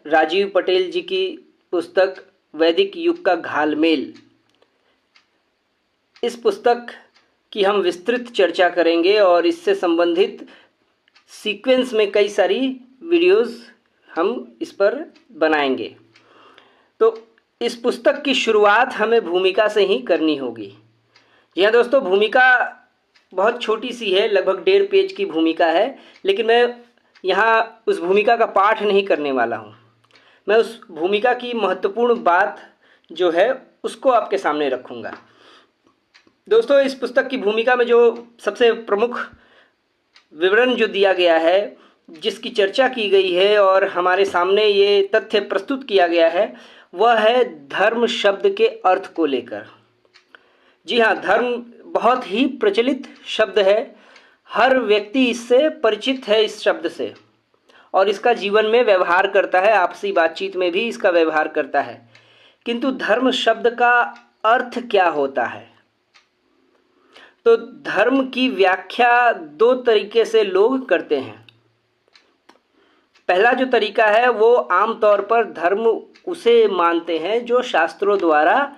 राजीव पटेल जी की पुस्तक वैदिक युग का घालमेल। इस पुस्तक की हम विस्तृत चर्चा करेंगे और इससे संबंधित सीक्वेंस में कई सारी वीडियोस हम इस पर बनाएंगे। तो इस पुस्तक की शुरुआत हमें भूमिका से ही करनी होगी। जी हाँ दोस्तों, भूमिका बहुत छोटी सी है, लगभग 1.5 पेज की भूमिका है, लेकिन मैं यहाँ उस भूमिका का पाठ नहीं करने वाला हूँ। मैं उस भूमिका की महत्वपूर्ण बात जो है उसको आपके सामने रखूँगा। दोस्तों, इस पुस्तक की भूमिका में जो सबसे प्रमुख विवरण जो दिया गया है, जिसकी चर्चा की गई है और हमारे सामने ये तथ्य प्रस्तुत किया गया है, वह है धर्म शब्द के अर्थ को लेकर। जी हाँ, धर्म बहुत ही प्रचलित शब्द है, हर व्यक्ति इससे परिचित है, इस शब्द से, और इसका जीवन में व्यवहार करता है, आपसी बातचीत में भी इसका व्यवहार करता है। किंतु धर्म शब्द का अर्थ क्या होता है? तो धर्म की व्याख्या 2 तरीके से लोग करते हैं। पहला जो तरीका है वो आमतौर पर धर्म उसे मानते हैं जो शास्त्रों द्वारा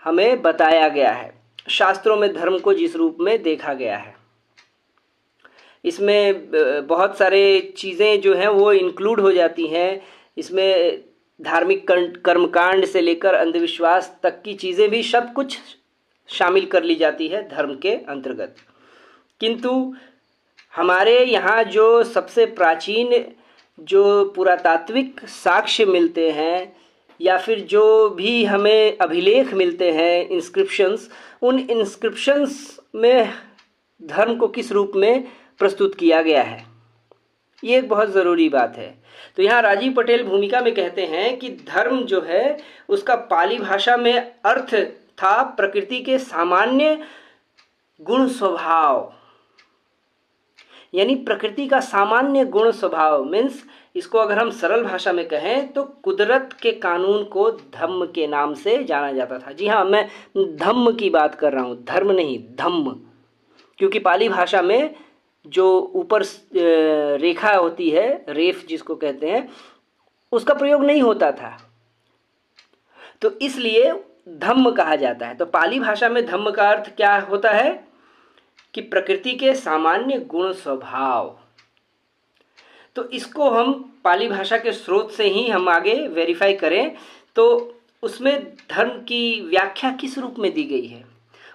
हमें बताया गया है, शास्त्रों में धर्म को जिस रूप में देखा गया है। इसमें बहुत सारे चीज़ें जो हैं वो इंक्लूड हो जाती हैं। इसमें धार्मिक कर्मकांड से लेकर अंधविश्वास तक की चीज़ें भी सब कुछ शामिल कर ली जाती है धर्म के अंतर्गत। किंतु हमारे यहाँ जो सबसे प्राचीन जो पुरातात्विक साक्ष्य मिलते हैं या फिर जो भी हमें अभिलेख मिलते हैं, इंस्क्रिप्शंस, उन इंस्क्रिप्शंस में धर्म को किस रूप में प्रस्तुत किया गया है, ये एक बहुत ज़रूरी बात है। तो यहाँ राजीव पटेल भूमिका में कहते हैं कि धर्म जो है उसका पाली भाषा में अर्थ था प्रकृति के सामान्य गुण स्वभाव, यानी प्रकृति का सामान्य गुण स्वभाव। मीन्स इसको अगर हम सरल भाषा में कहें तो कुदरत के कानून को धम्म के नाम से जाना जाता था। जी हाँ, मैं धम्म की बात कर रहा हूँ, धर्म नहीं, धम्म, क्योंकि पाली भाषा में जो ऊपर रेखा होती है, रेफ जिसको कहते हैं, उसका प्रयोग नहीं होता था, तो इसलिए धम्म कहा जाता है। तो पाली भाषा में धम्म का अर्थ क्या होता है कि प्रकृति के सामान्य गुण स्वभाव। तो इसको हम पाली भाषा के स्रोत से ही हम आगे वेरीफाई करें तो उसमें धर्म की व्याख्या किस रूप में दी गई है।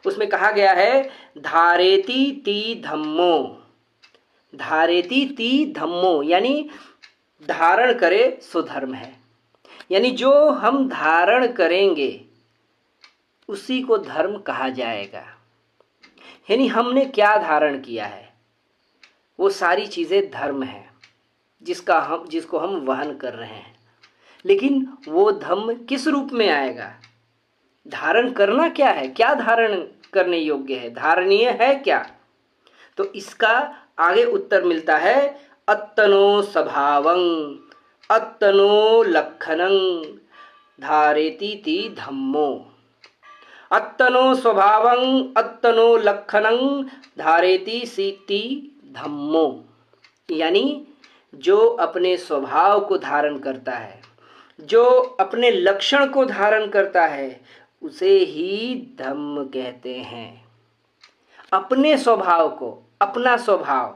उसमें कहा गया है धारेति ती धम्मो, धारेति ती धम्मो, यानी धारण करे सो धर्म है, यानी जो हम धारण करेंगे उसी को धर्म कहा जाएगा। यानी हमने क्या धारण किया है वो सारी चीज़ें धर्म है, जिसको हम वहन कर रहे हैं। लेकिन वो धर्म किस रूप में आएगा, धारण करना क्या है, क्या धारण करने योग्य है, धारणीय है क्या? तो इसका आगे उत्तर मिलता है अत्तनो स्वभावं अत्तनो लक्षणं धारेति ती धम्मो। अत्तनो स्वभावं अत्तनो लक्षणं धारेति सीति धम्मो, यानी जो अपने स्वभाव को धारण करता है, जो अपने लक्षण को धारण करता है, उसे ही धम्म कहते हैं। अपने स्वभाव को, अपना स्वभाव,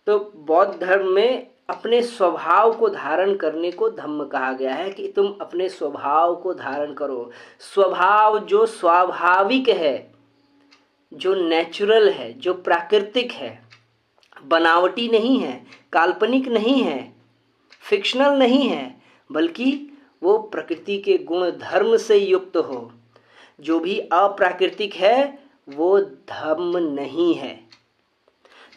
तो बौद्ध धर्म में अपने स्वभाव को धारण करने को धम्म कहा गया है कि तुम अपने स्वभाव को धारण करो। स्वभाव जो स्वाभाविक है, जो नेचुरल है, जो प्राकृतिक है, बनावटी नहीं है, काल्पनिक नहीं है, फिक्शनल नहीं है, बल्कि वो प्रकृति के गुण धर्म से युक्त हो। जो भी अप्राकृतिक है वो धर्म नहीं है।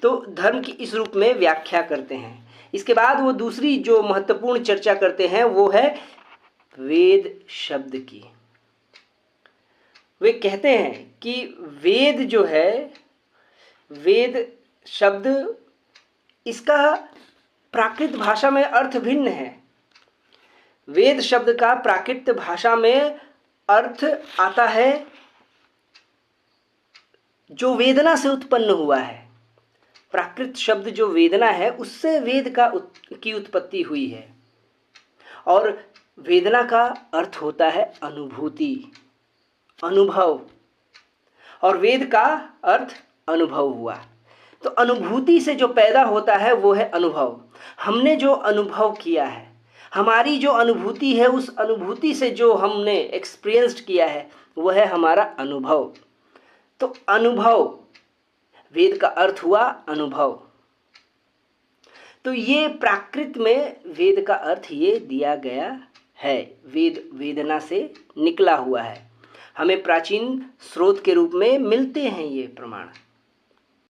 तो धर्म की इस रूप में व्याख्या करते हैं। इसके बाद वो दूसरी जो महत्वपूर्ण चर्चा करते हैं वो है वेद शब्द की। वे कहते हैं कि वेद जो है, वेद शब्द, इसका प्राकृत भाषा में अर्थ भिन्न है। वेद शब्द का प्राकृत भाषा में अर्थ आता है जो वेदना से उत्पन्न हुआ है। प्राकृत शब्द जो वेदना है उससे वेद की उत्पत्ति हुई है। और वेदना का अर्थ होता है अनुभूति, अनुभव, और वेद का अर्थ अनुभव हुआ। तो अनुभूति से जो पैदा होता है वो है अनुभव। हमने जो अनुभव किया है, हमारी जो अनुभूति है, उस अनुभूति से जो हमने एक्सपीरियंस्ड किया है वह है हमारा अनुभव। तो अनुभव, वेद का अर्थ हुआ अनुभव। तो ये प्राकृत में वेद का अर्थ ये दिया गया है। वेद वेदना से निकला हुआ है, हमें प्राचीन स्रोत के रूप में मिलते हैं ये प्रमाण।